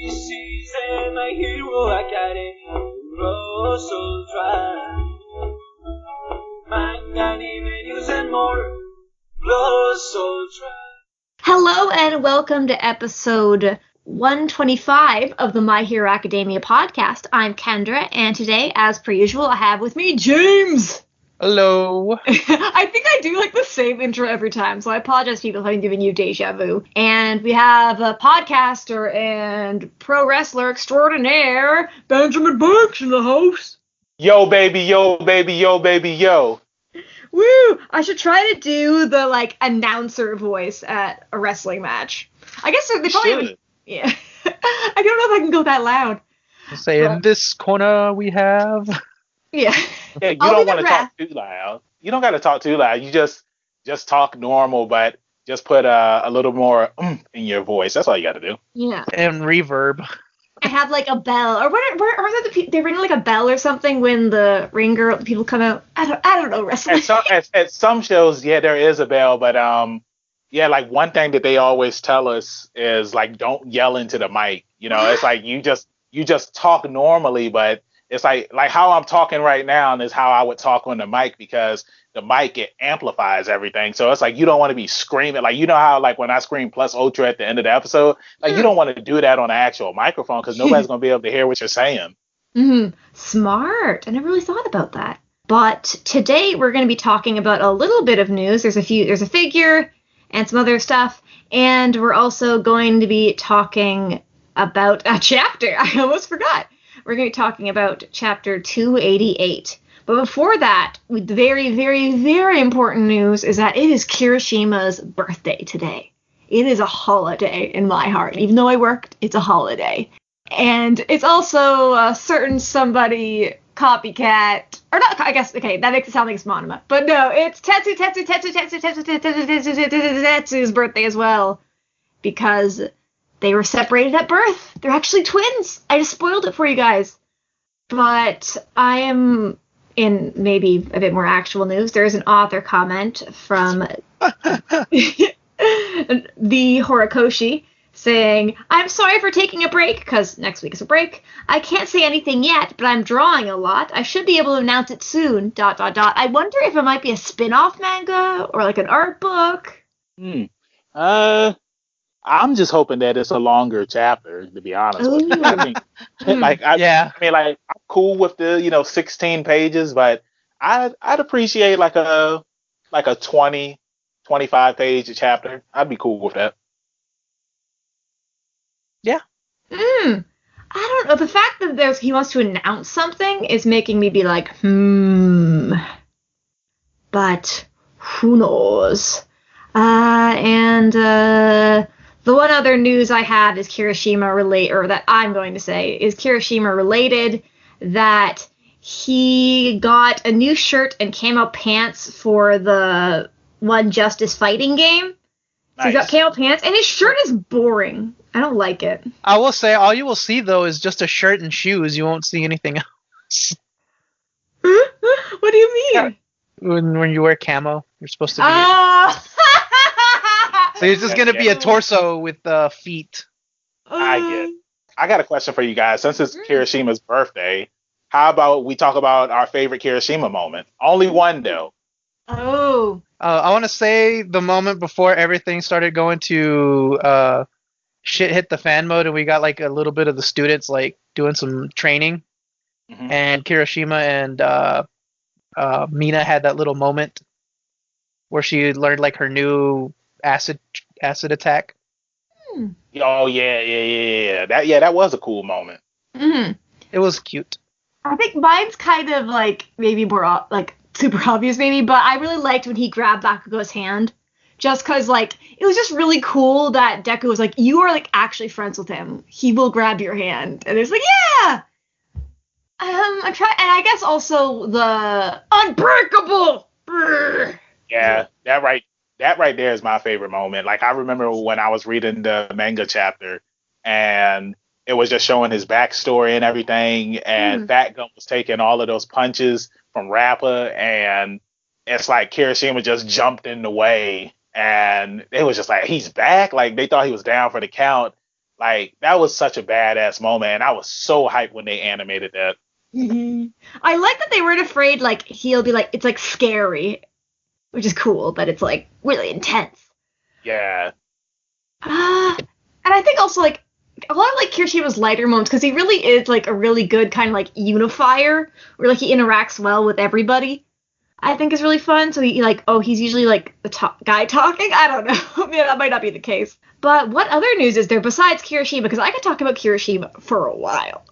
This is My Hero Academia Cross Ultra. Manga, anime, news, and more. Cross Ultra. Hello and welcome to episode 125 of the My Hero Academia podcast. I'm Kendra, and today, as per usual, I have with me James. Hello. I think I do like the same intro every time, so I apologize, people, if I'm giving you deja vu. And we have a podcaster and pro wrestler extraordinaire, Benjamin Burks, in the house. Yo, baby, yo, baby, yo, baby, yo. Woo! I should try to do the announcer voice at a wrestling match. I guess they probably should. Yeah. I don't know if I can go that loud. Say, in this corner we have. Yeah. Yeah, you don't want to talk too loud. You don't got to talk too loud. You just talk normal, but just put a little more in your voice. That's all you got to do. Yeah. And reverb. I have a bell, or what? Are they ring a bell or something when the people come out? I don't know wrestling. At some shows, yeah, there is a bell, but yeah, one thing that they always tell us is don't yell into the mic. You know, it's you just talk normally, but it's like how I'm talking right now is how I would talk on the mic, because the mic, it amplifies everything. So it's you don't want to be screaming. You know how when I scream plus ultra at the end of the episode, you don't want to do that on an actual microphone because nobody's going to be able to hear what you're saying. Mm-hmm. Smart. I never really thought about that. But today we're going to be talking about a little bit of news. There's a figure and some other stuff. And we're also going to be talking about a chapter. I almost forgot. We're going to be talking about chapter 288. But before that, the very, very, very important news is that it is Kirishima's birthday today. It is a holiday in my heart. Even though I worked, it's a holiday. And it's also a certain somebody copycat. Or not, I guess, okay, that makes it sound like it's Monoma. But no, it's Tetsu's birthday as well. Because they were separated at birth. They're actually twins. I just spoiled it for you guys. But I am, in maybe a bit more actual news, there's an author comment from the Horikoshi saying, I'm sorry for taking a break, because next week is a break. I can't say anything yet, but I'm drawing a lot. I should be able to announce it soon, ... I wonder if it might be a spin-off manga, or an art book. I'm just hoping that it's a longer chapter, to be honest with you. I mean, I'm cool with the 16 pages, but I'd appreciate a 20, 25 page chapter. I'd be cool with that. Yeah. I don't know. The fact that he wants to announce something is making me be but who knows? The one other news I have is Kirishima related, that he got a new shirt and camo pants for the One Justice fighting game. So he got camo pants, and his shirt is boring. I don't like it. I will say, all you will see, though, is just a shirt and shoes. You won't see anything else. What do you mean? When you wear camo, you're supposed to be... So it's just going to be a torso with feet. I get it. I got a question for you guys. Since it's Kirishima's birthday, how about we talk about our favorite Kirishima moment? Only one, though. Oh. I want to say the moment before everything started going to shit hit the fan mode, and we got a little bit of the students doing some training. Mm-hmm. And Kirishima and Mina had that little moment where she learned her new acid attack. Oh yeah. That was a cool moment. Mm-hmm. It was cute. I think mine's kind of maybe more super obvious maybe, but I really liked when he grabbed Bakugo's hand, just because it was just really cool that Deku was you are actually friends with him. He will grab your hand, and it's yeah. I'm trying, and I guess also the unbreakable. Yeah, that right there is my favorite moment. I remember when I was reading the manga chapter, and it was just showing his backstory and everything, and Fat Gum was taking all of those punches from Rappa, and it's Kirishima just jumped in the way, and it was just he's back. They thought he was down for the count. Like that was such a badass moment, and I was so hyped when they animated that. I like that they weren't afraid. Like he'll be like, it's like scary, which is cool, but it's like really intense. Yeah. And I think also like a lot of like Kirishima's lighter moments because he really is like a really good kind of like unifier where like he interacts well with everybody. I think is really fun. So he like, oh, he's usually like the top guy talking. I don't know. Yeah, that might not be the case. But what other news is there besides Kirishima? Because I could talk about Kirishima for a while.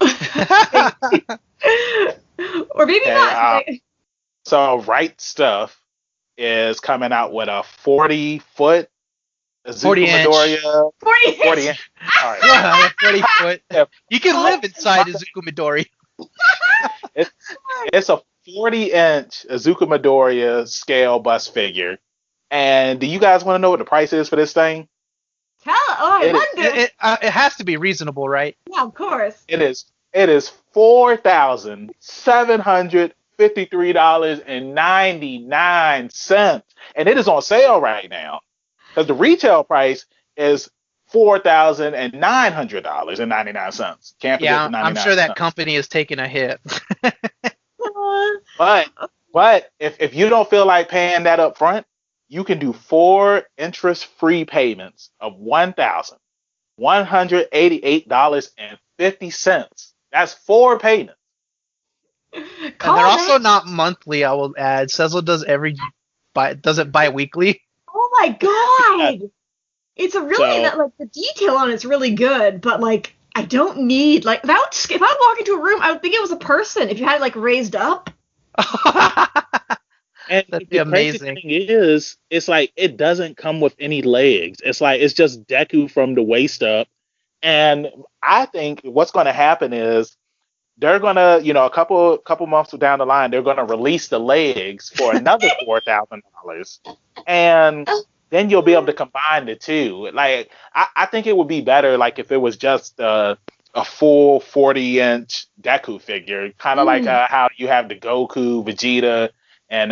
Or maybe not. So Right Stuff is coming out with a 40-foot Azuka 40-inch. Midoriya. 40 inch. All right. Yeah, 40 foot. Yeah. You can live inside Izuku Midori. It's a 40-inch Azuka Midoriya scale bust figure. And do you guys want to know what the price is for this thing? I wonder. It has to be reasonable, right? Yeah, of course. It is $4,753.99, and it is on sale right now because the retail price is $4,900.99. Can't forget the 99 I'm sure that cents. company is taking a hit. But if you don't feel like paying that up front, you can do 4 interest-free payments of $1,188.50. That's 4 payments. And they're also not monthly, I will add. Sezzle does does it bi-weekly. Oh my god! It's a really like the detail on it's really good, but like I don't need like that. If I walk into a room, I would think it was a person. If you had it like raised up. And that'd the be amazing. crazy thing is, it's like it doesn't come with any legs. It's just Deku from the waist up. And I think what's going to happen is they're going to, a couple months down the line, they're going to release the legs for another $4,000, and then you'll be able to combine the two. Like I think it would be better like if it was just a full 40-inch Deku figure, kind of like how you have the Goku, Vegeta, and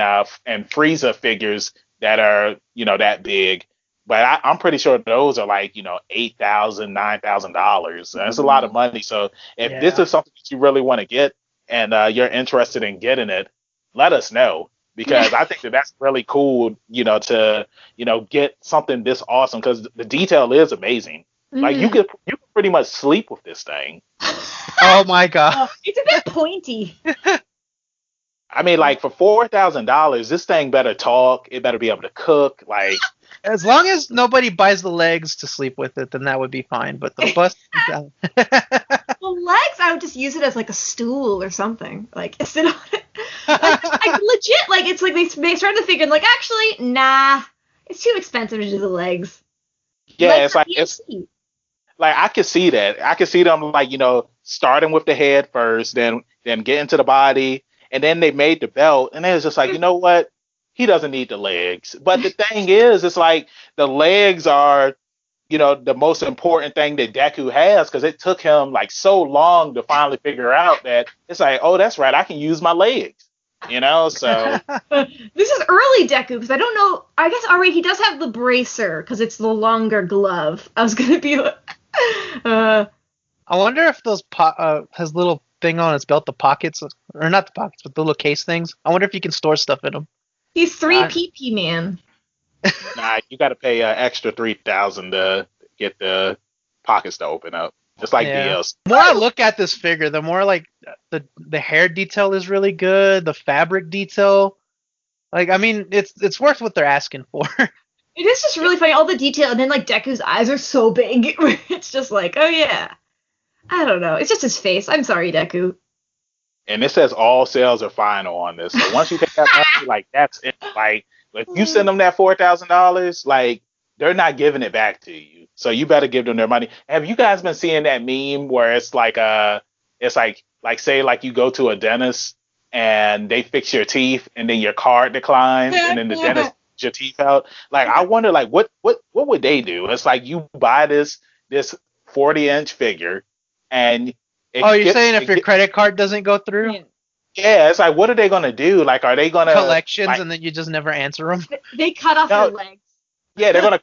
Frieza figures that are that big. But I'm pretty sure those are like $8,000, $9,000. That's a lot of money. So if this is something that you really want to get and you're interested in getting it, let us know, because I think that's really cool. To get something this awesome, because the detail is amazing. Like you could pretty much sleep with this thing. Oh my god! It's a bit pointy. I mean, like for $4,000, this thing better talk. It better be able to cook. Like, as long as nobody buys the legs to sleep with it, then that would be fine. But the bust, the legs, I would just use it as like a stool or something. Like sit on it. Like legit. Like it's like they started to figure like actually nah, it's too expensive to do the legs. Yeah, I could see that. I could see them like starting with the head first, then get into the body. And then they made the belt, and it was just like, you know what? He doesn't need the legs. But the thing is, it's like the legs are, the most important thing that Deku has, because it took him like so long to finally figure out that it's like, oh, that's right, I can use my legs. So this is early Deku, because I don't know. I guess already he does have the bracer because it's the longer glove. I was gonna be like, I wonder if those his little thing on his belt, the pockets, or not the pockets, but the little case things. I wonder if you can store stuff in them. He's 3 PP man. Nah, you got to pay extra $3,000 to get the pockets to open up. Just like DLC. The more I look at this figure, the more like the hair detail is really good. The fabric detail, like I mean, it's worth what they're asking for. It is just really funny, all the detail, and then like Deku's eyes are so big. It's just like, oh yeah. I don't know. It's just his face. I'm sorry, Deku. And it says all sales are final on this. So once you pay that money, like that's it. Like if you send them that $4,000, like they're not giving it back to you. So you better give them their money. Have you guys been seeing that meme where it's like say like you go to a dentist and they fix your teeth and then your card declines and then the dentist takes your teeth out? Like I wonder like what would they do? It's like you buy this 40-inch figure. And you're saying if your credit card doesn't go through? Yeah, it's like, what are they going to do? Like, are they going to... Collections, and then you just never answer them? They cut off your legs. Yeah, they're going to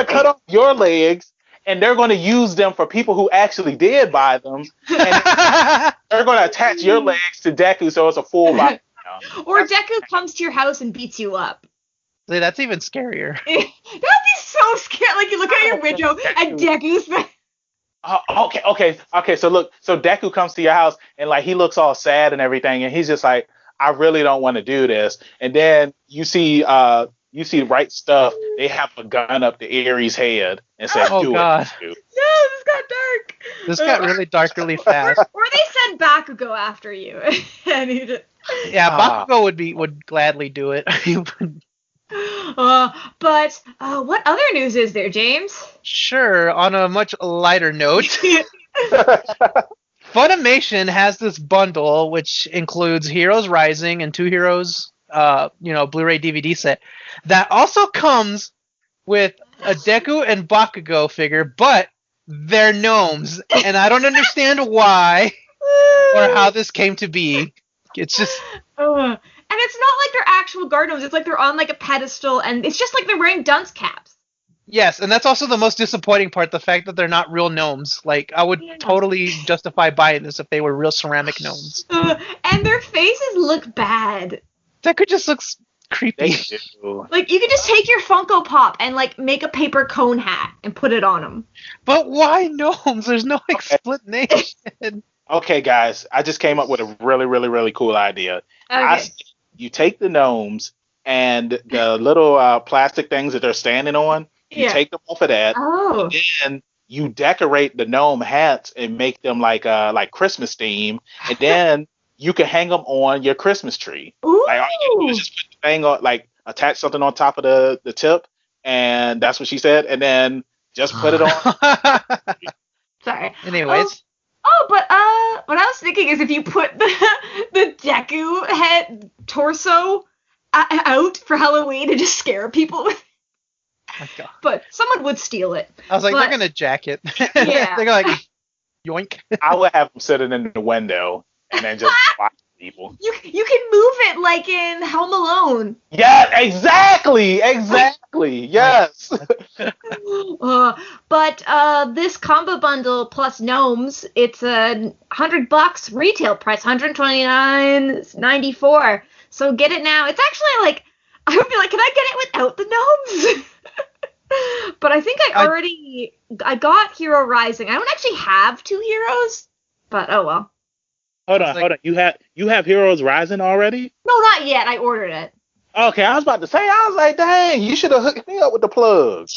cut off your legs, and they're going to use them for people who actually did buy them, and they're going to attach your legs to Deku so it's a full body. Or Deku comes to your house and beats you up. See, that's even scarier. That'd be so scary. Like you look out your window and Deku's there. Okay. So look, so Deku comes to your house and like he looks all sad and everything, and he's just like, I really don't want to do this. And then you see Right Stuff. They have a gun up to Aries' head and say, "Oh do God. it." No, this got dark. This got really dark really fast. Or they send Bakugo after you, and he just. Yeah, Bakugo would gladly do it. But what other news is there, James? Sure. On a much lighter note, Funimation has this bundle which includes Heroes Rising and Two Heroes, Blu-ray DVD set that also comes with a Deku and Bakugo figure, but they're gnomes, and I don't understand why or how this came to be. It's just. And it's not like they're actual guard gnomes. It's like they're on like a pedestal, and it's just like they're wearing dunce caps. Yes, and that's also the most disappointing part, the fact that they're not real gnomes. Like, I would totally justify buying this if they were real ceramic gnomes. And their faces look bad. Deku just looks creepy. Like, you could just take your Funko Pop and, like, make a paper cone hat and put it on them. But why gnomes? There's no explanation. Okay, guys, I just came up with a really, really, really cool idea. Okay. You take the gnomes and the little plastic things that they're standing on, you take them off of that, and then you decorate the gnome hats and make them like Christmas theme, and then you can hang them on your Christmas tree. Ooh. Like all you do is just put the thing on, like attach something on top of the tip, and that's what she said, and then just put it on. Sorry. Anyways. But what I was thinking is if you put the Deku head torso out for Halloween and just scare people with it. Oh my God. But someone would steal it. I was like, they're gonna jack it. Yeah. They're like, yoink. I would have them sitting in the window and then just watch people. You can move it like in Home Alone. Yeah, exactly, yes. But this combo bundle plus gnomes, it's $100 retail price, $129.94. So get it now. It's actually like, I would be like, can I get it without the gnomes? But I think I got Hero Rising. I don't actually have Two Heroes, but oh well. Hold on. You have Heroes Rising already? No, not yet. I ordered it. Okay, I was about to say, I was like, dang, you should have hooked me up with the plug.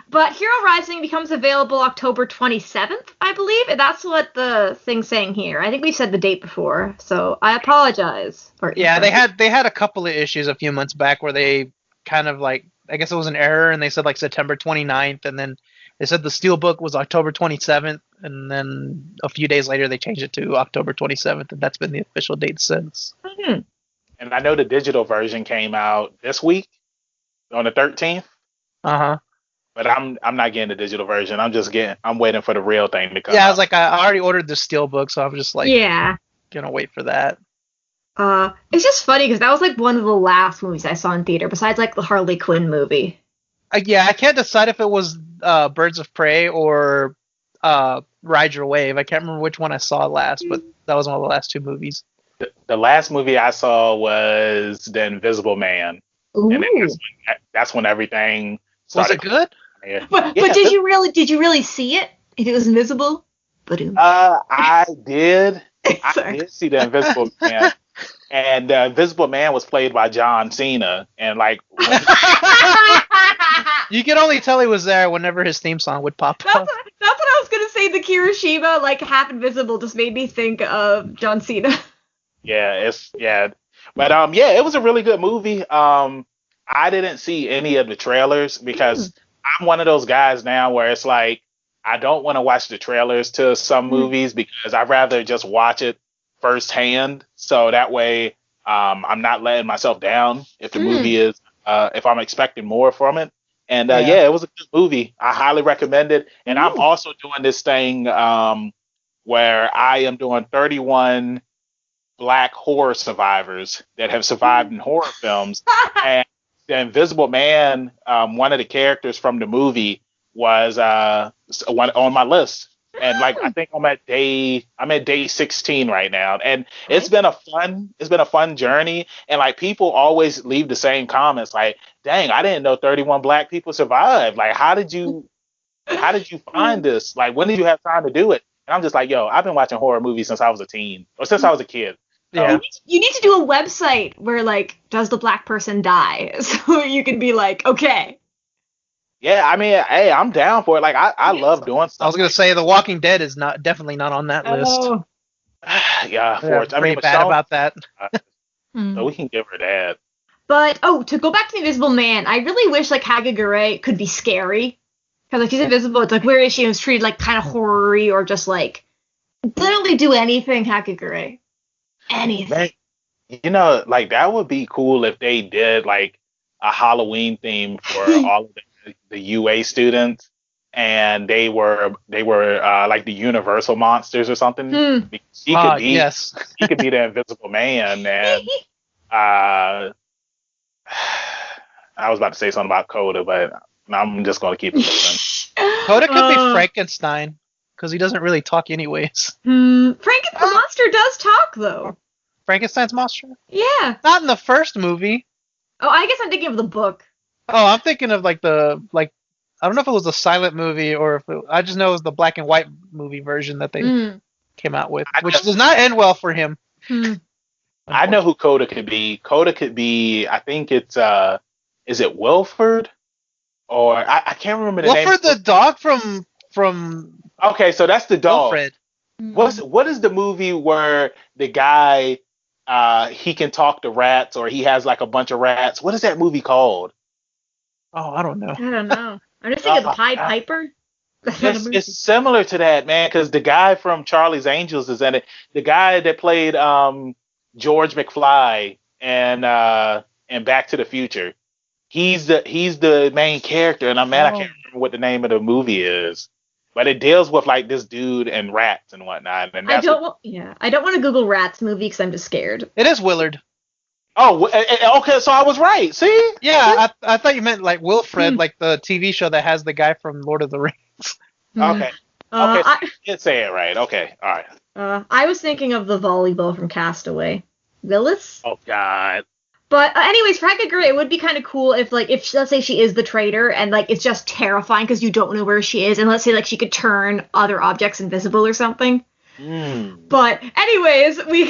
But Hero Rising becomes available October 27th, I believe. And that's what the thing's saying here. I think we've said the date before, so I apologize. Yeah, they had a couple of issues a few months back where they kind of like, I guess it was an error, and they said like September 29th, and then they said the Steelbook was October 27th, and then a few days later they changed it to October 27th, and that's been the official date since. Mm-hmm. And I know the digital version came out this week on the 13th. Uh-huh. But I'm not getting the digital version. I'm waiting for the real thing to come. Yeah, I was like, I already ordered the Steelbook, so I'm just like, gonna wait for that. It's just funny because that was like one of the last movies I saw in theater, besides like the Harley Quinn movie. Yeah, I can't decide if it was Birds of Prey or Ride Your Wave. I can't remember which one I saw last, but that was one of the last two movies. The last movie I saw was The Invisible Man. Ooh. And that's when everything started. Was it good? But did you really see it? If it was invisible? I did. Sorry. I did see The Invisible Man. And The Invisible Man was played by John Cena. And like you could only tell he was there whenever his theme song would pop up. That's what I was gonna say. The Kirishima, like half invisible, just made me think of John Cena. But it was a really good movie. I didn't see any of the trailers because I'm one of those guys now where it's like I don't want to watch the trailers to some movies because I'd rather just watch it firsthand. So that way I'm not letting myself down if the movie is if I'm expecting more from it. And it was a good movie. I highly recommend it. And I'm also doing this thing where I am doing 31 Black horror survivors that have survived in horror films, and the Invisible Man, one of the characters from the movie was one on my list. And like I think I'm at day 16 right now. And it's been a fun journey. And like people always leave the same comments like, dang, I didn't know 31 black people survived. Like how did you find this? Like when did you have time to do it? And I'm just like, yo, I've been watching horror movies since I was a teen or since I was a kid. Yeah. You need to do a website where, like, does the black person die? So you can be like, okay. Yeah, I mean, hey, I'm down for it. Like, I love doing stuff. I was gonna say The Walking Dead is definitely not on that list. Oh. Yeah, I mean, bad about that. So we can give her that. But, to go back to the Invisible Man, I really wish, like, Hagagure could be scary. Because, like, she's invisible. It's like, where is she? And it's treated, like, kind of horror-y or just, like, literally do anything, Hagagure. Anything. You know, like, that would be cool if they did, like, a Halloween theme for all of the UA students. And they were like the Universal monsters or something. He could be he could be the Invisible Man. And I was about to say something about Coda, but I'm just going to keep it moving. Coda could be Frankenstein because he doesn't really talk anyways. The monster does talk though. Frankenstein's monster? Yeah. Not in the first movie. Oh, I guess I'm thinking of the book. Oh, I'm thinking of like I don't know if it was a silent movie or if I just know it was the black and white movie version that they came out with, which does not end well for him. I know who Coda could be. Coda could be, I think it's, is it Wilford? Or, I can't remember the name. Wilford the dog from Okay, so that's the dog. Wilfred. What is the movie where the guy, he can talk to rats or he has like a bunch of rats? What is that movie called? Oh, I don't know. I don't know. I'm just thinking of Pied Piper. It's similar to that, man, because the guy from Charlie's Angels is in it. The guy that played George McFly and Back to the Future. He's the main character, and I can't remember what the name of the movie is. But it deals with like this dude and rats and whatnot. And I don't want to Google Rats movie because I'm just scared. It is Willard. Oh, okay, so I was right. See? Yeah, I thought you meant like Wilfred, like the TV show that has the guy from Lord of the Rings. Okay. I did say it right. Okay, all right. I was thinking of the volleyball from Castaway. Willis? Oh, God. But anyways, for Hagagure, it would be kind of cool if let's say she is the traitor and like it's just terrifying because you don't know where she is, and let's say like she could turn other objects invisible or something. But anyways, we've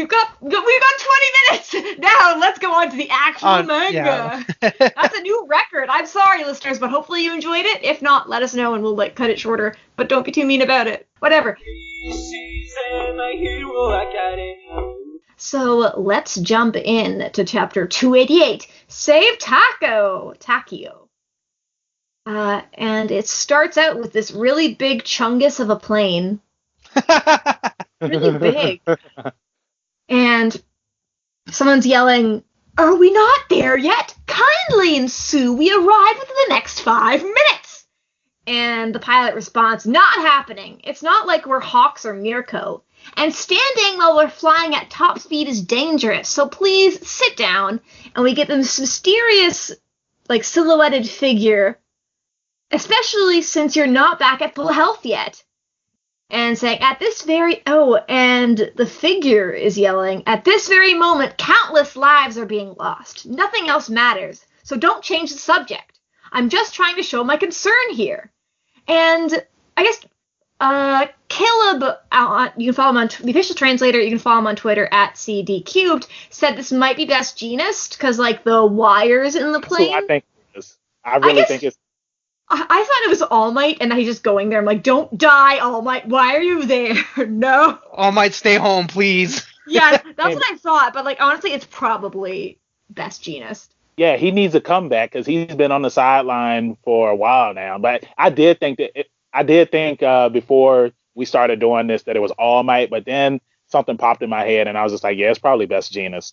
got 20 minutes now. Let's go on to the actual manga. Yeah. That's a new record. I'm sorry, listeners, but hopefully you enjoyed it. If not, let us know and we'll like cut it shorter. But don't be too mean about it. Whatever. So let's jump in to chapter 288. Save Takeo. And it starts out with this really big chungus of a plane. Really big. And someone's yelling, "Are we not there yet? Kindly ensue. We arrive within the next 5 minutes." And the pilot responds, "Not happening. It's not like we're Hawks or Mirko. And standing while we're flying at top speed is dangerous, so please sit down." And we get this mysterious, like, silhouetted figure, especially since you're not back at full health yet. And saying, and the figure is yelling, "At this very moment, countless lives are being lost. Nothing else matters, so don't change the subject. I'm just trying to show my concern here." And I guess Caleb, you can follow him on the official translator, you can follow him on Twitter at CDCubed, said this might be Best Jeanist, because, like, the wires in the plane. That's what I think it is. I really think it's... I thought it was All Might, and he's just going there. I'm like, don't die, All Might. Why are you there? No. All Might, stay home, please. Yeah, that's what I thought. But, like, honestly, it's probably Best Jeanist. Yeah, he needs a comeback because he's been on the sideline for a while now. But I did think before we started doing this that it was All Might, but then something popped in my head, and I was just like, yeah, it's probably Best Jeanist.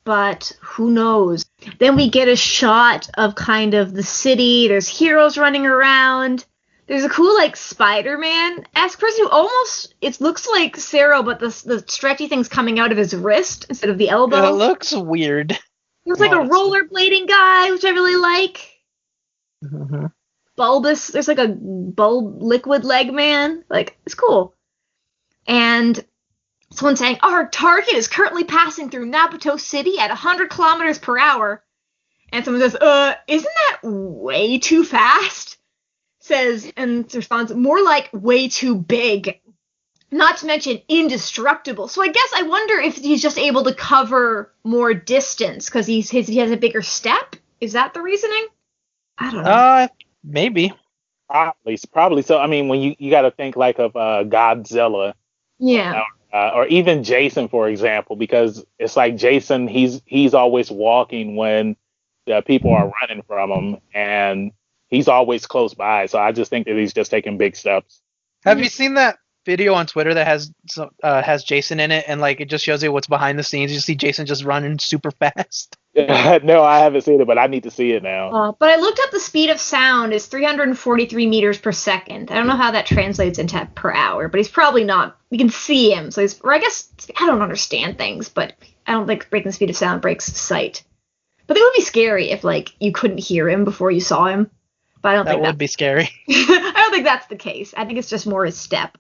But who knows? Then we get a shot of kind of the city. There's heroes running around. There's a cool, like, Spider-Man-esque person who almost, it looks like Cero, but the stretchy thing's coming out of his wrist instead of the elbow. It looks weird. There's like a rollerblading guy, which I really like. Mm-hmm. Bulbous. There's like a bulb liquid leg man. Like, it's cool. And someone saying, our target is currently passing through Nabuto City at 100 kilometers per hour. And someone says, isn't that way too fast? Says, and responds, more like way too big. Not to mention indestructible. So I guess I wonder if he's just able to cover more distance because he has a bigger step. Is that the reasoning? I don't know. Maybe. Probably. So I mean, when you got to think like of Godzilla, Yeah. Or even Jason, for example, because it's like Jason, he's always walking when the people are running from him, and he's always close by. So I just think that he's just taking big steps. Have you seen that video on Twitter that has Jason in it, and like it just shows you what's behind the scenes? You see Jason just running super fast. No, I haven't seen it, but I need to see it now. But I looked up the speed of sound is 343 meters per second. I don't know how that translates into per hour, but he's probably not. We can see him, so or I guess I don't understand things, but I don't think breaking the speed of sound breaks sight. But it would be scary if like you couldn't hear him before you saw him. But I don't think that would be scary. I don't think that's the case. I think it's just more his step.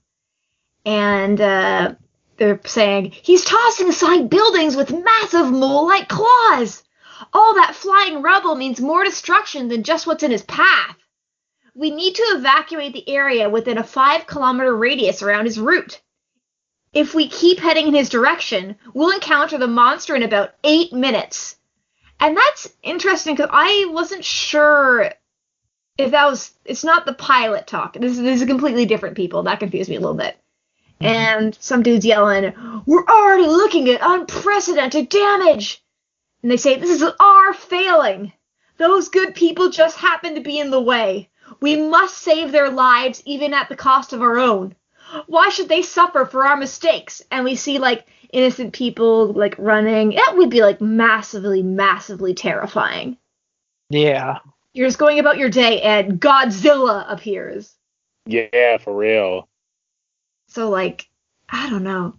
And they're saying he's tossing aside buildings with massive mole-like claws. All that flying rubble means more destruction than just what's in his path. We need to evacuate the area within a 5-kilometer radius around his route. If we keep heading in his direction, we'll encounter the monster in about 8 minutes. And that's interesting because I wasn't sure if that was... It's not the pilot talk. This is completely different people. That confused me a little bit. And some dude's yelling, we're already looking at unprecedented damage. And they say, this is our failing. Those good people just happen to be in the way. We must save their lives even at the cost of our own. Why should they suffer for our mistakes? And we see, like, innocent people, like, running. That would be, like, massively, massively terrifying. Yeah. You're just going about your day and Godzilla appears. Yeah, for real. So, like, I don't know.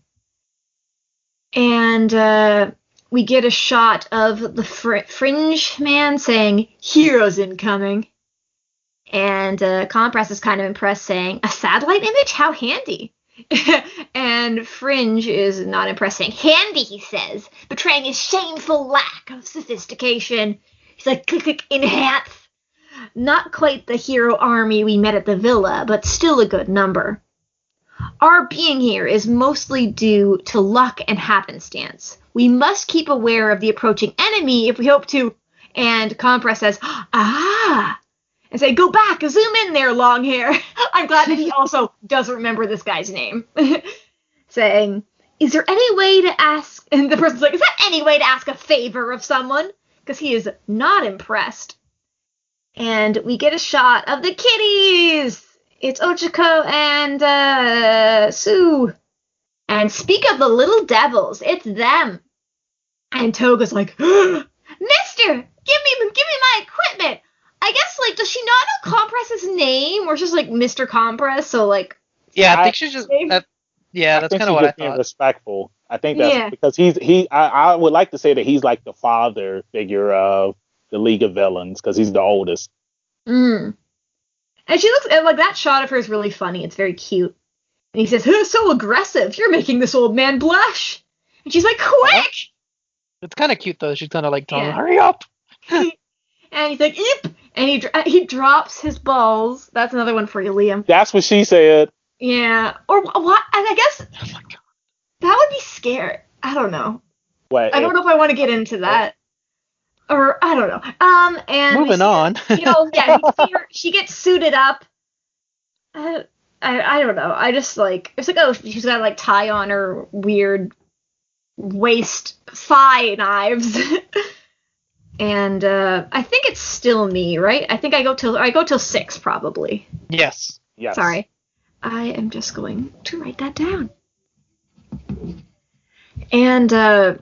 And, we get a shot of the Fringe man saying, heroes incoming. And Compress is kind of impressed, saying, a satellite image? How handy. And Fringe is not impressed, saying, handy, he says, betraying his shameful lack of sophistication. He's like, click, enhance. Not quite the hero army we met at the villa, but still a good number. Our being here is mostly due to luck and happenstance. We must keep aware of the approaching enemy if we hope to... And Compress says, ah! And say, go back, zoom in there, long hair. I'm glad that he also doesn't remember this guy's name. Saying, is there any way to ask... And the person's like, is there any way to ask a favor of someone? Because he is not impressed. And we get a shot of the kitties! It's Ochako and Sue. And speak of the little devils, it's them. And Toga's like, Mister, give me my equipment. I guess, like, does she not know Compress's name? Or it's just like Mr. Compress, so like... Yeah, I think she's just... that's kind of what I thought. Respectful. I think that's because I would like to say that he's like the father figure of the League of Villains, because he's the oldest. And she looks, like, that shot of her is really funny. It's very cute. And he says, who's so aggressive? You're making this old man blush. And she's like, quick! It's kind of cute, though. She's kind of like telling him, hurry up! And he's like, eep! And he drops his balls. That's another one for you, Liam. That's what she said. Yeah. Or what? I guess that would be scary. I don't know. What? I don't know if I want to get into that. Or, I don't know. And moving on. She gets suited up. I don't know. I just, like, it's like, oh, she's got, like, tie on her weird waist thigh knives. And, I think it's still me, right? I think I go till 6, probably. Yes. Sorry. I am just going to write that down. And,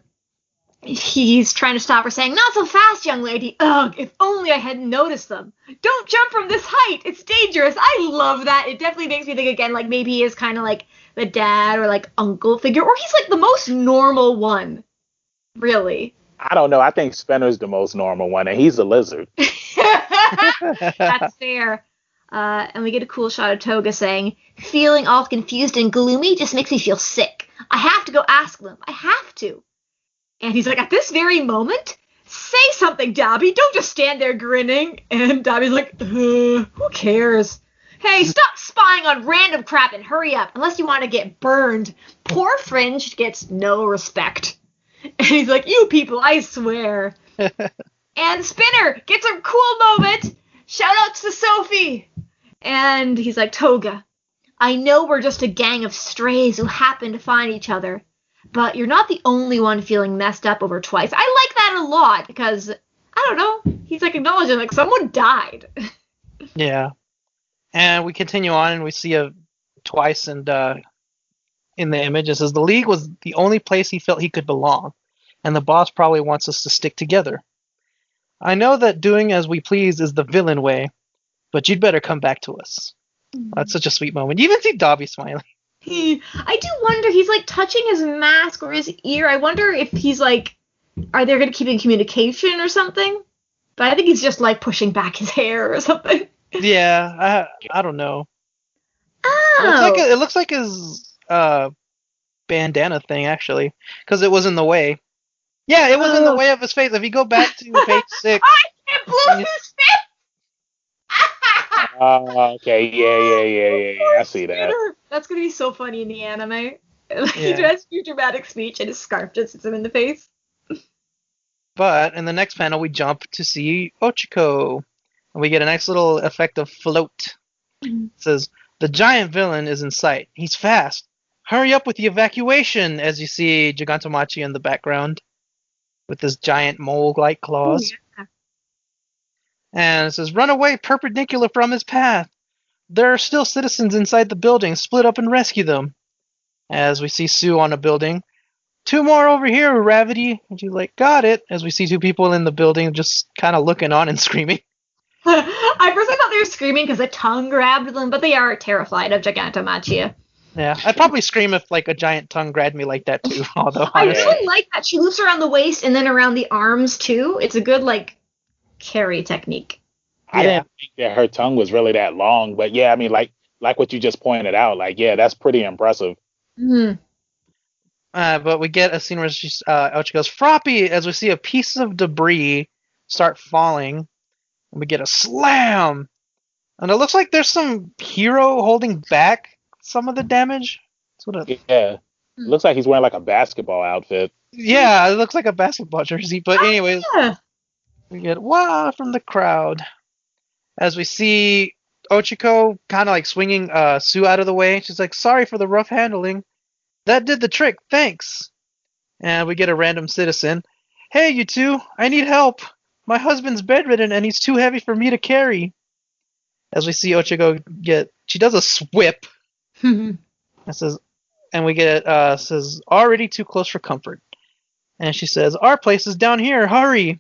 he's trying to stop her, saying, not so fast, young lady. Ugh, if only I hadn't noticed them. Don't jump from this height. It's dangerous. I love that. It definitely makes me think again, like, maybe he is kind of like the dad or, like, uncle figure. Or he's, like, the most normal one. Really. I don't know. I think Spinner's the most normal one, and he's a lizard. That's fair. And we get a cool shot of Toga saying, "Feeling all confused and gloomy just makes me feel sick. I have to go ask them. I have to." And he's like, "At this very moment? Say something, Dobby. Don't just stand there grinning." And Dobby's like, who cares? Hey, stop spying on random crap and hurry up, unless you want to get burned. Poor Fringe gets no respect. And he's like, "You people, I swear." And Spinner gets a cool moment. Shout outs to Sophie. And he's like, "Toga, I know we're just a gang of strays who happen to find each other, but you're not the only one feeling messed up over Twice." I like that a lot because, I don't know, he's like acknowledging like someone died. Yeah. And we continue on and we see a Twice and in the image it says the League was the only place he felt he could belong, and the boss probably wants us to stick together. I know that doing as we please is the villain way, but you'd better come back to us. That's such a sweet moment. You even see Dobby smiling. I do wonder, he's like touching his mask or his ear. I wonder if he's like, are they going to keep in communication or something? But I think he's just like pushing back his hair or something. Yeah, I don't know. Oh. It looks like his bandana thing, actually, because it was in the way. Yeah, it was in the way of his face. If you go back to page 6... I can't blew his face! Okay, yeah. I see that. That's going to be so funny in the anime. He does your dramatic speech and his scarf just hits him in the face. But in the next panel, we jump to see Ochiko. And we get a nice little effect of float. It says, "The giant villain is in sight. He's fast. Hurry up with the evacuation," as you see Gigantomachi in the background with his giant mole-like claws. Oh, yeah. And it says, "Run away perpendicular from his path. There are still citizens inside the building. Split up and rescue them." As we see Sue on a building. "2 more over here, Ravity." And she's like, "Got it." As we see 2 people in the building just kind of looking on and screaming. I first thought they were screaming because a tongue grabbed them, but they are terrified of Gigantomachia. Yeah, I'd probably scream if like a giant tongue grabbed me like that too. Although I really like that. She loops around the waist and then around the arms too. It's a good like carry technique. I didn't think that her tongue was really that long, but yeah, I mean, like what you just pointed out, like yeah, that's pretty impressive. Mm-hmm. But we get a scene where Elchi goes "Froppy" as we see a piece of debris start falling. And we get a slam, and it looks like there's some hero holding back some of the damage. It looks like he's wearing like a basketball outfit. Yeah, it looks like a basketball jersey. But anyways, we get "Wah" from the crowd as we see Ochiko kind of like swinging Sue out of the way. She's like, "Sorry for the rough handling. That did the trick, thanks." And we get a random citizen. "Hey, you two, I need help. My husband's bedridden and he's too heavy for me to carry." As we see Ochiko she does a swip. It says, and we get says, "Already too close for comfort." And she says, "Our place is down here, hurry."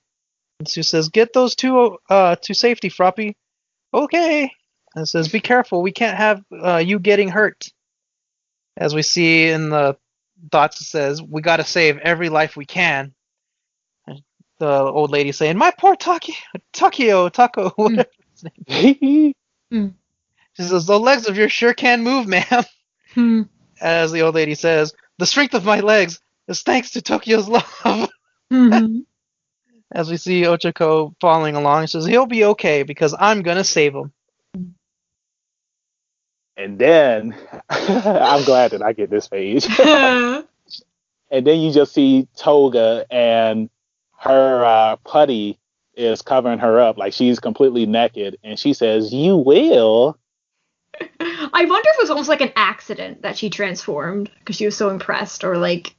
And Sue says, "Get those two to safety, Froppy." "Okay." And it says, "Be careful, we can't have you getting hurt." As we see in the thoughts, it says, "We gotta save every life we can." And the old lady saying, "My poor Takeo, whatever his name." She says, "The legs of yours sure can move, ma'am." As the old lady says, "The strength of my legs is thanks to Tokyo's love." As we see Ochiko following along, she says, "He'll be okay because I'm gonna save him." And then I'm glad that I get this page. And then you just see Toga and her putty is covering her up, like she's completely naked, and she says, "You will." I wonder if it was almost like an accident that she transformed because she was so impressed, or like,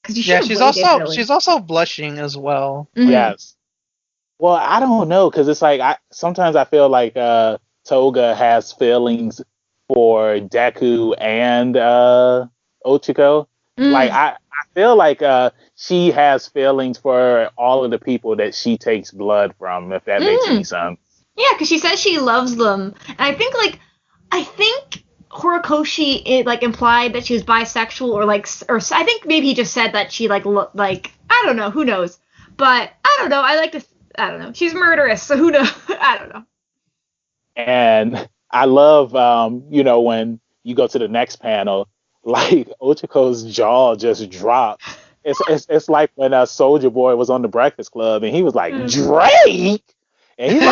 because she's also blushing as well. Mm-hmm. Yes. Well, I don't know, because it's like sometimes I feel like Toga has feelings for Deku and Ochiko. Like I feel like she has feelings for all of the people that she takes blood from, if that makes any sense. Yeah, because she says she loves them, and I think Horikoshi implied that she was bisexual, or I think maybe he just said that she I don't know. Who knows? But I don't know. I don't know. She's murderous, so who knows? I don't know. And I love, when you go to the next panel, like Ochiko's jaw just dropped. It's like when Soldier Boy was on the Breakfast Club and he was like, Drake, and he's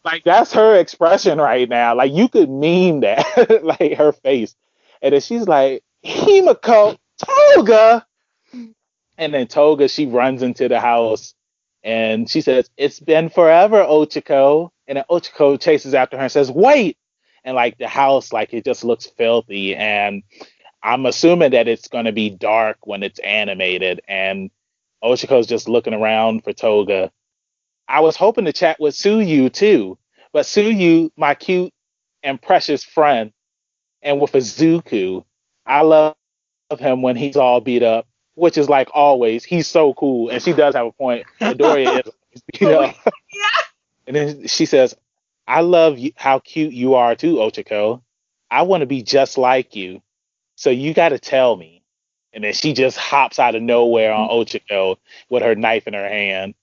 like, that's her expression right now. Like you could meme that, like her face, and then she's like, Himiko, Toga, and then Toga, she runs into the house. And she says, "It's been forever, Ochiko." And then Ochiko chases after her and says, "Wait!" And like the house, like it just looks filthy. And I'm assuming that it's going to be dark when it's animated. And Ochiko's just looking around for Toga. I was hoping to chat with Tsuyu too, but Tsuyu, my cute and precious friend, and with Izuku, I love him when he's all beat up. Which is like always, he's so cool, and she does have a point. Midoriya is beat up. Yeah. And then she says, "I love you, how cute you are too, Ochiko. I want to be just like you. So you got to tell me." And then she just hops out of nowhere on Ochiko with her knife in her hand.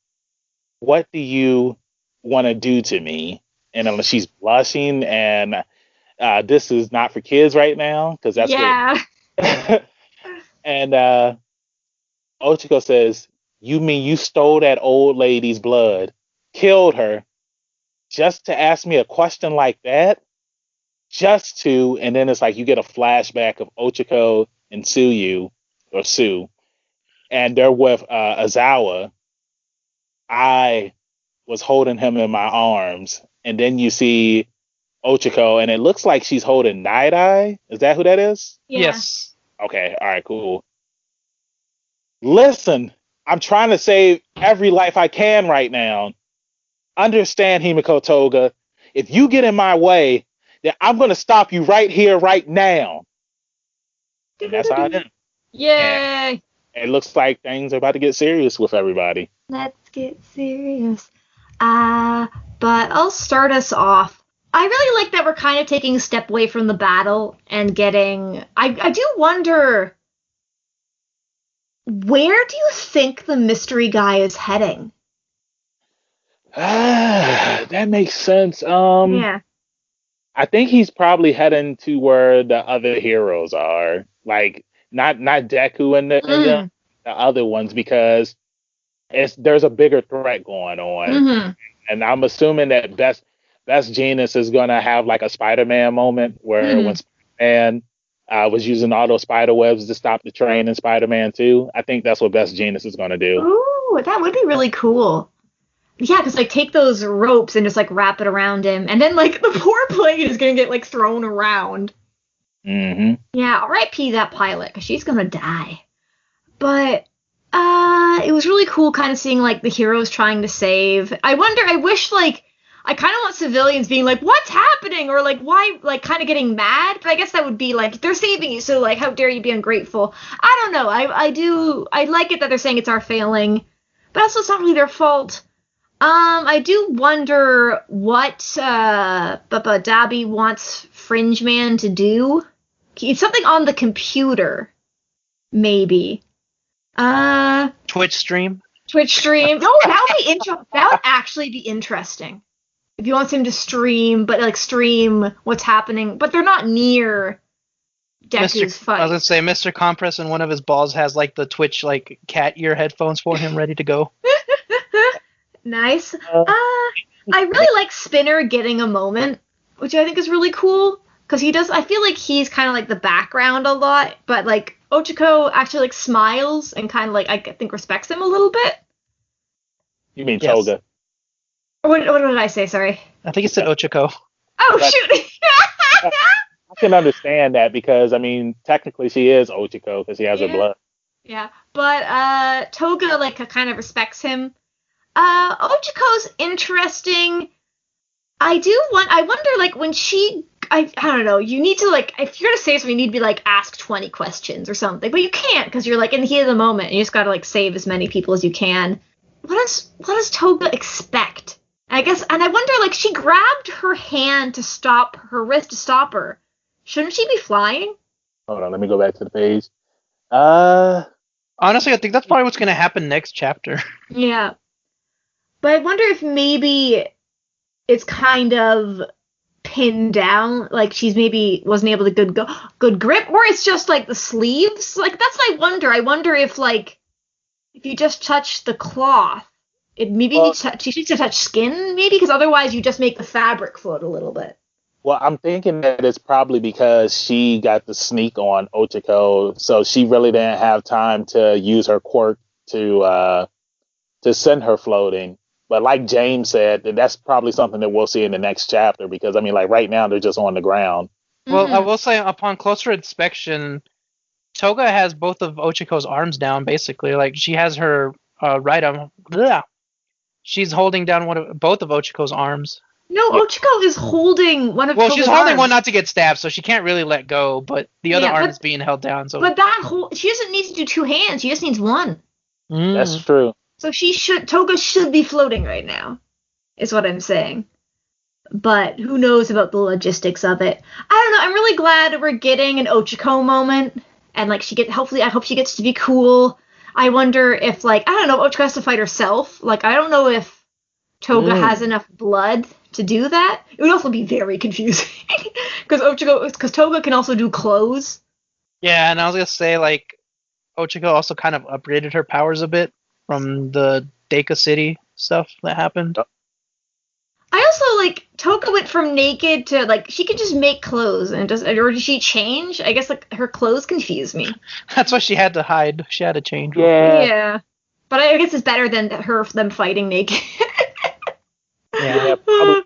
"What do you want to do to me?" And she's blushing, and this is not for kids right now because that's yeah. And Ochiko says, "You mean you stole that old lady's blood, killed her, just to ask me a question like that? Just to," and then it's like you get a flashback of Ochiko and Tsuyu, or Sue, and they're with Azawa. I was holding him in my arms, and then you see Ochiko, and it looks like she's holding Night Eye. Is that who that is? Yeah. Yes. Okay, all right, cool. Listen, I'm trying to save every life I can right now. Understand, Himiko Toga. If you get in my way, then I'm going to stop you right here, right now. And that's how I am. Yay! And it looks like things are about to get serious with everybody. Let's get serious. But I'll start us off. I really like that we're kind of taking a step away from the battle and getting... I do wonder... Where do you think the mystery guy is heading? That makes sense. Yeah. I think he's probably heading to where the other heroes are. Like, not Deku and the other ones, because there's a bigger threat going on. Mm-hmm. And I'm assuming that Best Genius is gonna have like a Spider-Man moment where when Spider-Man was using all those spider webs to stop the train in Spider-Man 2. I think that's what Best Genius is gonna do. Ooh, that would be really cool. Yeah, because like take those ropes and just like wrap it around him, and then like the poor plane is gonna get like thrown around. Mm-hmm. Yeah, R.I.P. that pilot, because she's gonna die. But it was really cool kind of seeing like the heroes trying to save. I wish like I kind of want civilians being like, what's happening? Or like, why, like kind of getting mad. But I guess that would be like, they're saving you, so like, how dare you be ungrateful? I don't know. I like it that they're saying it's our failing, but also it's not really their fault. I do wonder what Baba Dabi wants Fringe Man to do. It's something on the computer, maybe. Twitch stream. Oh, that would actually be interesting. If he wants him to stream, but like stream what's happening, but they're not near Deku's fight. I was gonna say, Mr. Compress in one of his balls has like the Twitch like cat ear headphones for him, ready to go. Nice. I really like Spinner getting a moment, which I think is really cool, because he does. I feel like he's kind of like the background a lot, but like Ochiko actually like smiles and kind of like I think respects him a little bit. You mean Toga? What did I say? Sorry. I think it said Ochiko. Oh, shoot. I can understand that, because I mean technically she is Ochiko because she has her blood. Yeah, but Toga like kind of respects him. Ochiko's interesting. I wonder like when I don't know, you need to like, if you're gonna say something, you need to be like ask 20 questions or something, but you can't because you're like in the heat of the moment and you just gotta like save as many people as you can. What does Toga expect? I guess, and I wonder, like, she grabbed her hand to stop her wrist to stop her. Shouldn't she be flying? Hold on, let me go back to the page. Honestly, I think that's probably what's going to happen next chapter. Yeah. But I wonder if maybe it's kind of pinned down, like she's maybe wasn't able to good grip, or it's just like the sleeves. Like that's what I wonder. I wonder if like if you just touch the cloth, it maybe she needs to touch skin, maybe, because otherwise you just make the fabric float a little bit. Well, I'm thinking that it's probably because she got the sneak on Ochako, so she really didn't have time to use her quirk to send her floating. But like James said, that's probably something that we'll see in the next chapter because I mean, like right now they're just on the ground. Well, I will say upon closer inspection, Toga has both of Ochiko's arms down. Basically, like she has her right arm. Bleh. She's holding down both of Ochiko's arms. No, Ochako is holding one of Toga's she's holding arms. one not to get stabbed, so she can't really let go. But the other arm is being held down. So, but she doesn't need to do two hands. She just needs one. That's true. So Toga should be floating right now, is what I'm saying. But who knows about the logistics of it? I don't know. I'm really glad we're getting an Ochako moment, and like hopefully, I hope she gets to be cool. I wonder if like I don't know, Ochako has to fight herself. Like I don't know if Toga has enough blood to do that. It would also be very confusing because Toga can also do clothes. Yeah, and I was gonna say like Ochako also kind of upgraded her powers a bit from the Deka City stuff that happened. I also like Toga went from naked to like she could just make clothes and or did she change? I guess like her clothes confuse me. That's why she had to hide. She had to change. Yeah. But I guess it's better than them fighting naked. Yeah, probably.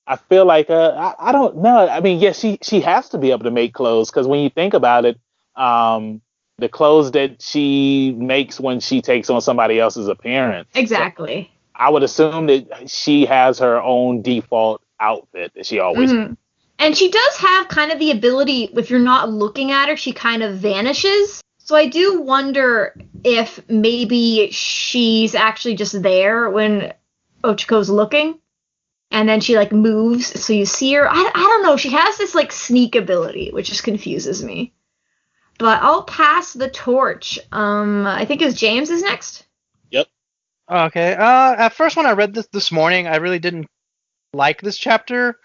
I feel like I don't know. I mean, yes, she has to be able to make clothes because when you think about it, the clothes that she makes when she takes on somebody else's appearance. Exactly. So I would assume that she has her own default outfit that she always. And she does have kind of the ability, if you're not looking at her, she kind of vanishes. So I do wonder if maybe she's actually just there when Ochiko's looking. And then she like moves, so you see her. I don't know. She has this like sneak ability, which just confuses me. But I'll pass the torch. I think James is next. Yep. Okay. At first, when I read this morning, I really didn't like this chapter.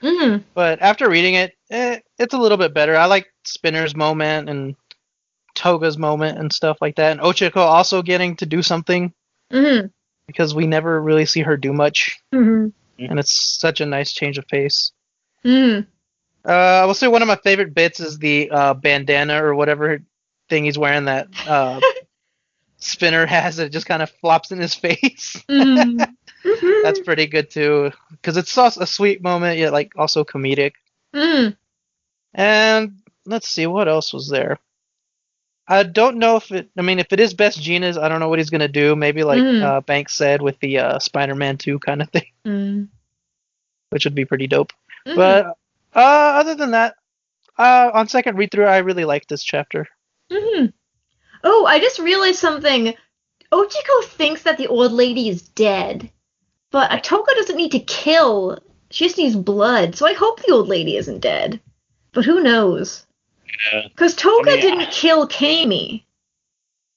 But after reading it, it's a little bit better. I like Spinner's moment and Toga's moment and stuff like that, and Ochako also getting to do something. Because we never really see her do much. And it's such a nice change of pace. I will say one of my favorite bits is the bandana or whatever thing he's wearing that Spinner has. It just kind of flops in his face. That's pretty good too, because it's a sweet moment yet like also comedic. And let's see what else was there. I don't know if it is Best Gina's, I don't know what he's gonna do. Maybe like Banks said with the Spider-Man 2 kind of thing, which would be pretty dope. But other than that, on second read through, I really like this chapter. Oh, I just realized something. Ochako thinks that the old lady is dead, but Toga doesn't need to kill. She just needs blood. So I hope the old lady isn't dead. But who knows? Because Toga didn't kill Kami.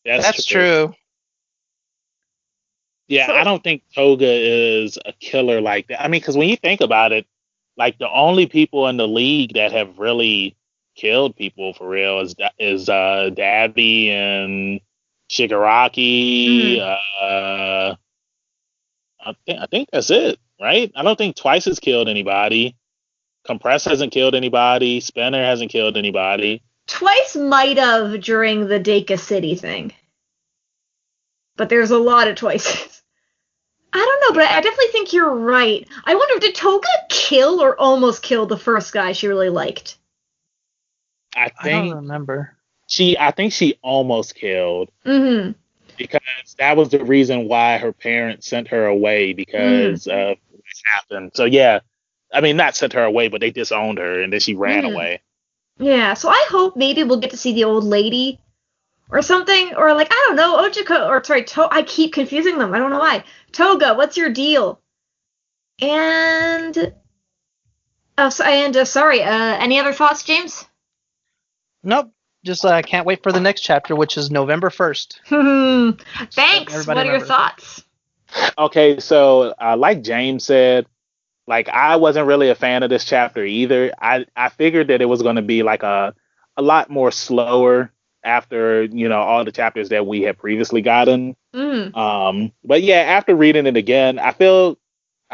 That's true. Yeah, so, I don't think Toga is a killer like that. I mean, because when you think about it, like the only people in the league that have really killed people for real is Dabi and Shigaraki. I think that's it, right? I don't think Twice has killed anybody. Compress hasn't killed anybody. Spinner hasn't killed anybody. Twice might have during the Deka City thing. But there's a lot of Twices. I don't know, but I definitely think you're right. I wonder, did Toga kill or almost kill the first guy she really liked? I don't remember. I think she almost killed. Because that was the reason why her parents sent her away because of what happened. So yeah. I mean, not sent her away, but they disowned her, and then she ran away. Yeah, so I hope maybe we'll get to see the old lady or something, or like, I don't know, Ochako, or sorry, I keep confusing them, I don't know why. Toga, what's your deal? And, any other thoughts, James? Nope. Just can't wait for the next chapter, which is November 1st. Thanks. Everybody What are your remember. thoughts? Okay, so like James said, like I wasn't really a fan of this chapter either. I figured that it was going to be like a lot more slower after all the chapters that we had previously gotten. But yeah, after reading it again, I feel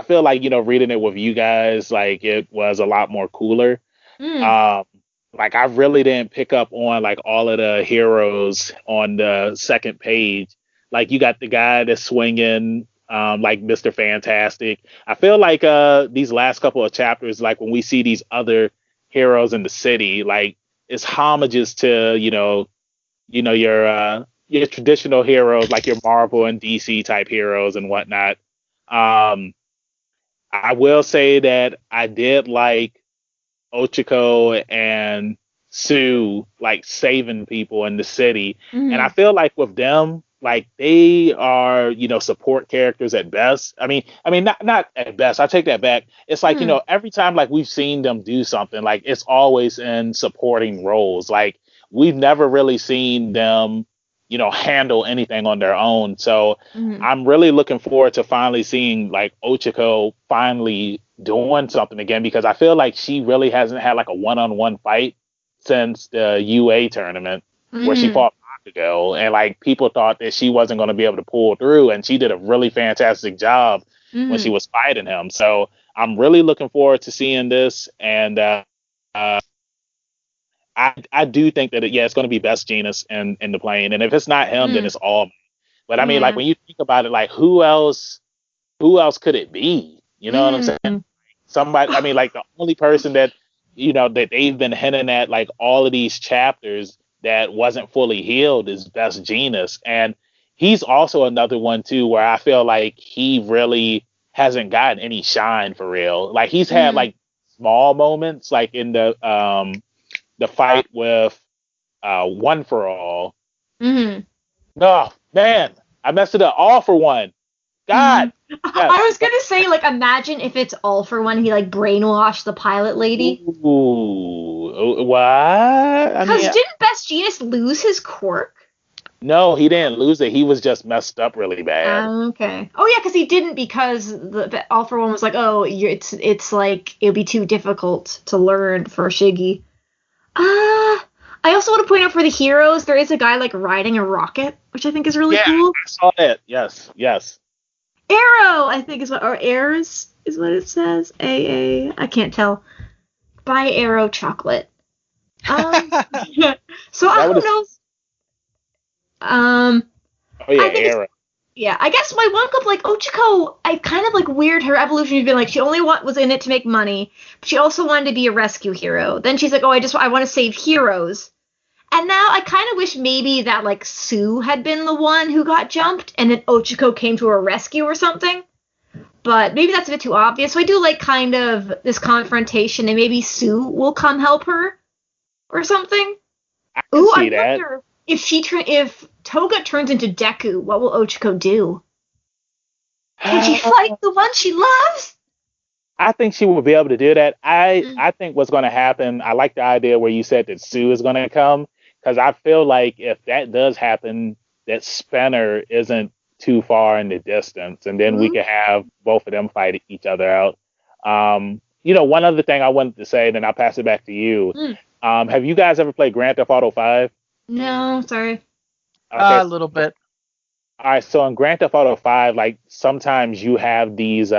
like reading it with you guys, like it was a lot more cooler. Like I really didn't pick up on like all of the heroes on the second page. Like you got the guy that's swinging, like Mr. Fantastic. I feel like these last couple of chapters, like when we see these other heroes in the city, like it's homages to your traditional heroes, like your Marvel and DC type heroes and whatnot. I will say that I did like Ochiko and Sue like saving people in the city. And I feel like with them, like they are, support characters at best. I mean not at best. I take that back. It's like, every time like we've seen them do something, like it's always in supporting roles. Like we've never really seen them, handle anything on their own. So I'm really looking forward to finally seeing like Ochiko finally doing something again, because I feel like she really hasn't had like a one-on-one fight since the UA tournament where she fought Takeo, and like people thought that she wasn't going to be able to pull through, and she did a really fantastic job when she was fighting him. So I'm really looking forward to seeing this, and I do think that it's going to be Best Jeanist in the plane, and if it's not him, then it's all. But I mean, like when you think about it, like who else could it be? You know what I'm saying? Somebody. I mean, like the only person that that they've been hinting at like all of these chapters that wasn't fully healed is Best Jeanist, and he's also another one too where I feel like he really hasn't gotten any shine for real. Like he's had like small moments, like in the fight with One for All. No, man, I messed it up. All for One. God. Yes. I was gonna say, like, imagine if it's All for One, he like brainwashed the pilot lady. Ooh, what? Because didn't Best Jeanist lose his quirk? No, he didn't lose it. He was just messed up really bad. Okay. Oh yeah, because he didn't, because the All for One was like, oh, it's like it'll be too difficult to learn for Shiggy. I also want to point out for the heroes, there is a guy like riding a rocket, which I think is really cool. I saw that. Yes. Arrow, I think is what, or Airs is what it says. I can't tell. Buy Arrow chocolate. So I don't know. Oh yeah, Arrow. Yeah, I guess my one clip, like Ochiko, I kind of like weird her evolution. She's been like, she only was in it to make money, but she also wanted to be a rescue hero. Then she's like, oh, I want to save heroes. And now I kind of wish maybe that like Sue had been the one who got jumped, and then Ochiko came to her rescue or something. But maybe that's a bit too obvious. So I do like kind of this confrontation, and maybe Sue will come help her or something. I see that. Wonder if Toga turns into Deku, what will Ochiko do? Can she fight the one she loves? I think she will be able to do that. I think what's going to happen, I like the idea where you said that Sue is going to come, because I feel like if that does happen, that Spinner isn't too far in the distance, and then we could have both of them fight each other out. One other thing I wanted to say, then I'll pass it back to you. Have you guys ever played Grand Theft Auto 5? No, sorry. Okay. A little bit. All right, so in Grand Theft Auto 5, like sometimes you have these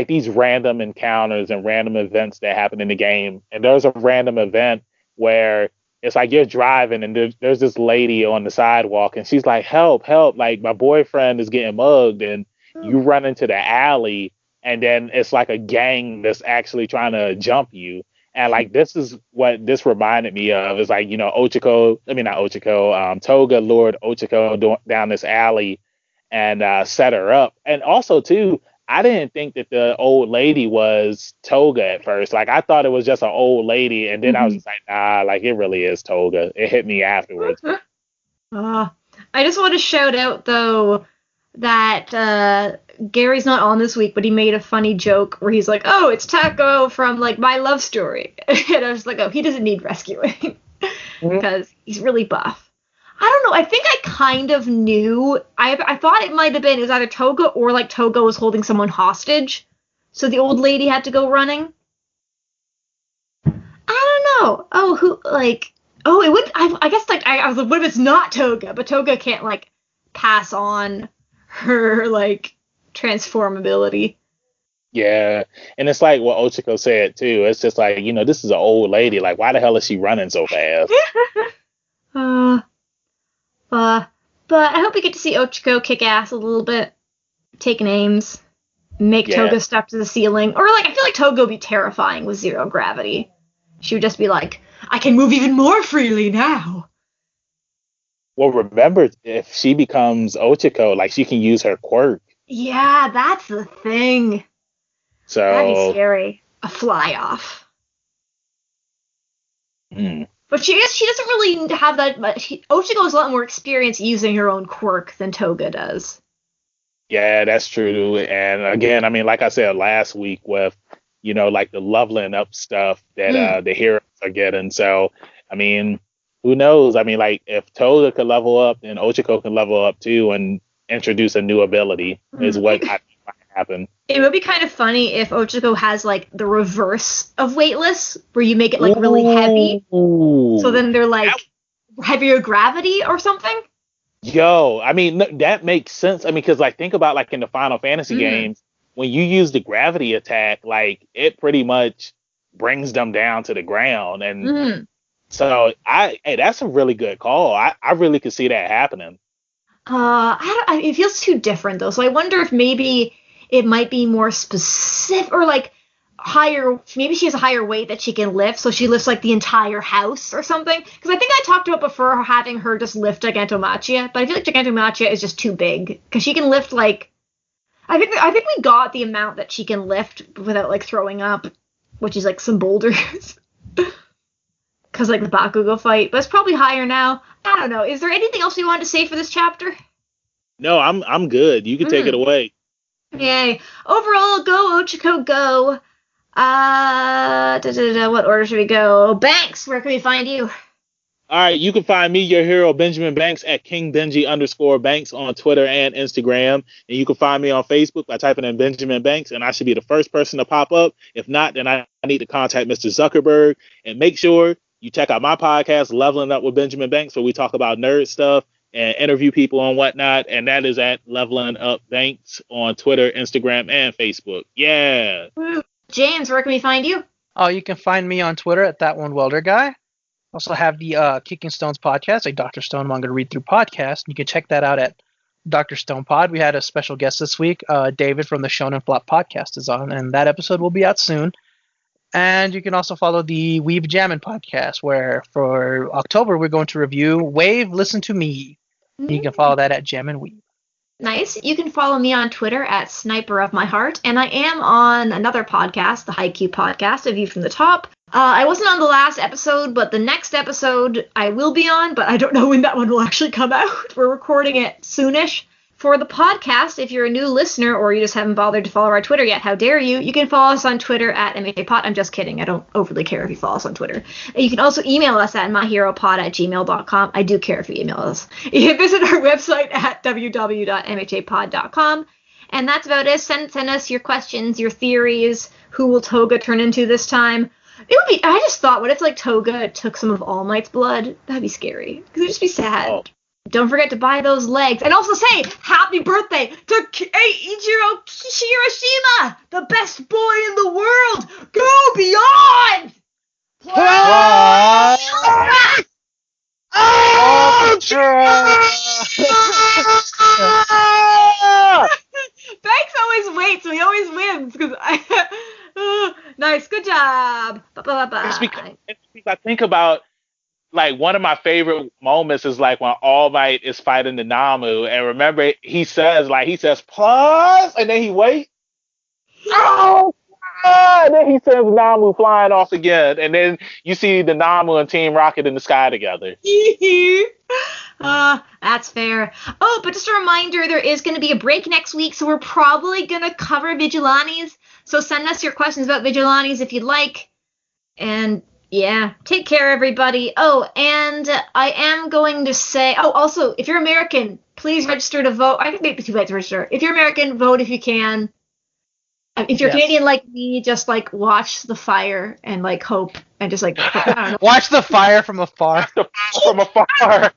these random encounters and random events that happen in the game. And there's a random event where it's like you're driving and there's this lady on the sidewalk and she's like, help, like my boyfriend is getting mugged, and you run into the alley and then it's like a gang that's actually trying to jump you. And like this is what this reminded me of, is like, Toga lured Ochiko down this alley and set her up. And also too, I didn't think that the old lady was Toga at first. Like I thought it was just an old lady, and then I was just like, nah, like it really is Toga. It hit me afterwards. I just want to shout out though that Gary's not on this week, but he made a funny joke where he's like, oh, it's Takeo from like My Love Story. And I was like, oh, he doesn't need rescuing. because he's really buff. I don't know. I think I kind of knew. I thought it might have been, it was either Toga or like Toga was holding someone hostage, so the old lady had to go running. I don't know. Oh, who, like, oh, it would, I guess, like, I was like, what if it's not Toga? But Toga can't, like, pass on her, like, transform ability. Yeah, and it's like what Ochiko said too. It's just like, this is an old lady. Like, why the hell is she running so fast? But I hope we get to see Ochiko kick ass a little bit, take names, make Toga step to the ceiling. Or, like, I feel like Toga would be terrifying with zero gravity. She would just be like, I can move even more freely now. Well, remember, if she becomes Ochiko, like, she can use her quirk. Yeah, that's the thing. So that'd be scary. A fly-off. But she doesn't really have that much. Ochiko has a lot more experience using her own quirk than Toga does. Yeah, that's true. And again, I mean, like I said last week with, like the leveling up stuff that the heroes are getting. So, I mean, who knows? I mean, like, if Toga could level up, then Ochiko can level up too and introduce a new ability is what I think might happen. It would be kind of funny if Ochiko has, like, the reverse of weightless, where you make it, like, really heavy. So then they're, like, heavier gravity or something. Yo, I mean, that makes sense. I mean, because, like, think about, like, in the Final Fantasy games, when you use the gravity attack, like, it pretty much brings them down to the ground. And so, that's a really good call. I really could see that happening. It feels too different, though. So I wonder if maybe it might be more specific, or, like, higher. Maybe she has a higher weight that she can lift, so she lifts, like, the entire house or something. Because I think I talked about before having her just lift Gigantomachia, but I feel like Gigantomachia is just too big, because she can lift, like, I think we got the amount that she can lift without, like, throwing up, which is, like, some boulders. Because, like, the Bakugo fight, but it's probably higher now. I don't know. Is there anything else you wanted to say for this chapter? No, I'm good. You can take it away. Yay. Overall, go, Ochiko, go. What order should we go? Banks, where can we find you? All right, you can find me, your hero, Benjamin Banks, at KingBenji_Banks on Twitter and Instagram. And you can find me on Facebook by typing in Benjamin Banks, and I should be the first person to pop up. If not, then I need to contact Mr. Zuckerberg. And make sure you check out my podcast, Leveling Up with Benjamin Banks, where we talk about nerd stuff and interview people and whatnot. And that is at Leveling Up Banks on Twitter, Instagram, and Facebook. Yeah. James, where can we find you? Oh, you can find me on Twitter at That One Welder Guy. Also have the Kicking Stones podcast, a Dr. Stone manga read through podcast. You can check that out at Dr. Stone Pod. We had a special guest this week. David from the Shonen Flop podcast is on, and that episode will be out soon. And you can also follow the Weeb Jammin' podcast, where for October we're going to review Wave Listen to Me. You can follow that at Jammin' Weeb. Nice. You can follow me on Twitter at Sniper of My Heart, and I am on another podcast, the Haikyuu podcast, A View from the Top. I wasn't on the last episode, but the next episode I will be on, but I don't know when that one will actually come out. We're recording it soonish. For the podcast, if you're a new listener or you just haven't bothered to follow our Twitter yet, how dare you, you can follow us on Twitter at MHAPod. I'm just kidding. I don't overly care if you follow us on Twitter. You can also email us at myheropod@gmail.com. I do care if you email us. You can visit our website at www.mhapod.com. And that's about it. Send us your questions, your theories. Who will Toga turn into this time? It would be. I just thought, what if, like, Toga took some of All Might's blood? That'd be scary. Because it'd just be sad. Oh. Don't forget to buy those legs. And also say happy birthday to Ichiro Kirishima, the best boy in the world. Go beyond! Banks always waits, so he always wins. Nice, good job. Bye. I think about, like, one of my favorite moments is, like, when All Might is fighting the Namu, and remember, he says, plus, and then he waits. Oh, and then he sends Namu flying off again, and then you see the Namu and Team Rocket in the sky together. That's fair. Oh, but just a reminder, there is going to be a break next week, so we're probably going to cover Vigilantes. So send us your questions about Vigilantes if you'd like. And Yeah. Take care, everybody. Oh, and I am going to say. Oh, also, if you're American, please register to vote. I think maybe too late to register. If you're American, vote if you can. If you're Yes. Canadian like me, just like watch the fire and like hope and just like I don't know. Watch the fire from afar. From afar.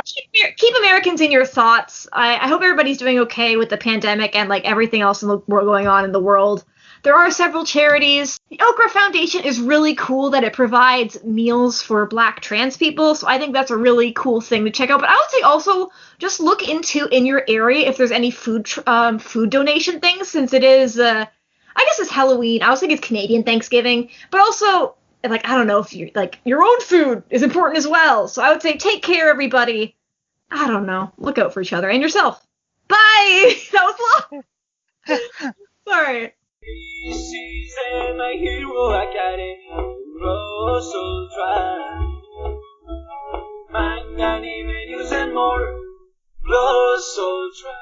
Keep Americans in your thoughts. I hope everybody's doing okay with the pandemic and like everything else in the world going on in the world. There are several charities. The Okra Foundation is really cool that it provides meals for Black trans people, so I think that's a really cool thing to check out. But I would say also just look into in your area if there's any food donation things, since it is I guess it's Halloween. I was thinking it's Canadian Thanksgiving, but also like I don't know if you like your own food is important as well. So I would say take care, everybody. I don't know. Look out for each other and yourself. Bye. That was long. Sorry. This is my hero academy, Russell Drive. Manga, anime, news and more, Russell Drive.